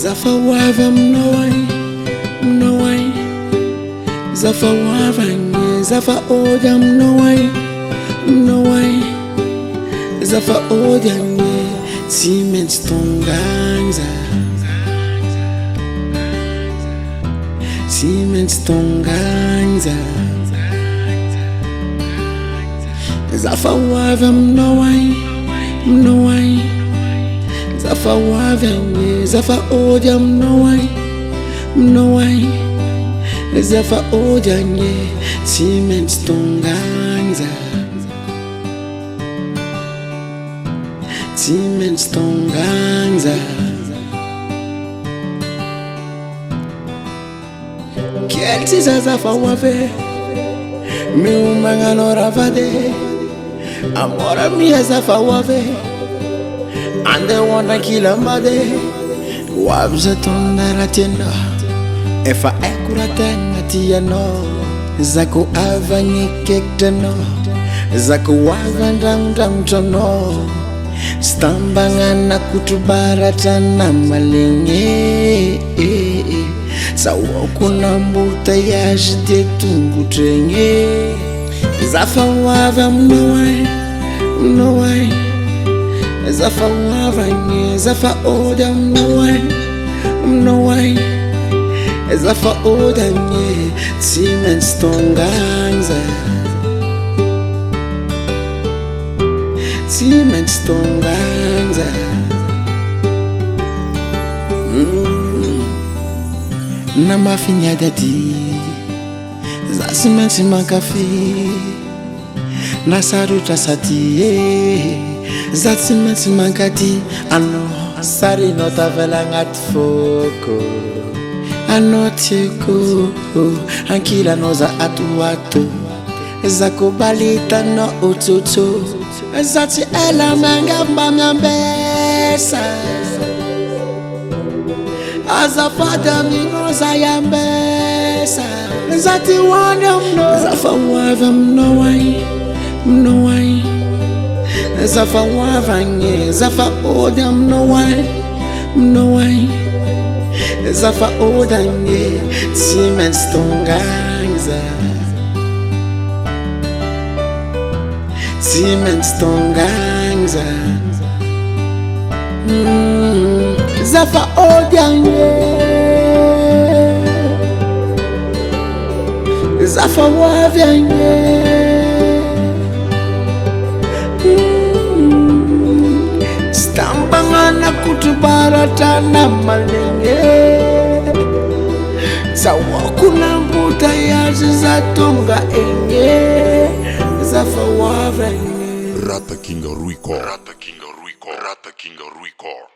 Zafawava mnowai, mnowai. Zafawava nye, zafa oja mnowai, mnowai. Zafa oja nye, cement stonganza, cement stonganza. Zafawava mnowai, mnowai. Zafawava nye, zafa oja mnowai, mnowai. Zafa oja nye, cement stonganza, cement stonganza. Kelti za zafawave, mi umangano ravade. Amora mia zafawave, ande wana kila made. Wabza tonda ratenda, efa ekuratena tiano. Zako avanye kekdano, zako wavandamdamtono. Stambangana kutubaratana malinge. Sawa kuna mbuta ya jide tungutrenge. Zafawava mnowai, mnowai. Zafawava nye, zafa oja mnowai, mnowai. Zafa oja nye, cement stonganza, cement stonganza. Na mafinya dadi, za cement makafi. Na saruta sati, za cement makati. Ano sari nota vela ngati foko. Ano tiko, ankila noza atu. Zako balita no ututu. Zati ela manga mbambesa. Azafada minoza yambesa. Zati wanda mno. Zafawava mnowai, mnowai. Zafawava nye, zafa oda mnowai, mnowai. Zafa oda nye, cement stonganza, cement stonganza. Zafa oda nye, zafa wava nye. Stambangana kutubaratana malinge. Sawa kuna mbuta ya zizatunga enge. Zafawava nye. Rata King Ruiko, Rata King Ruiko, Rata King Ruiko.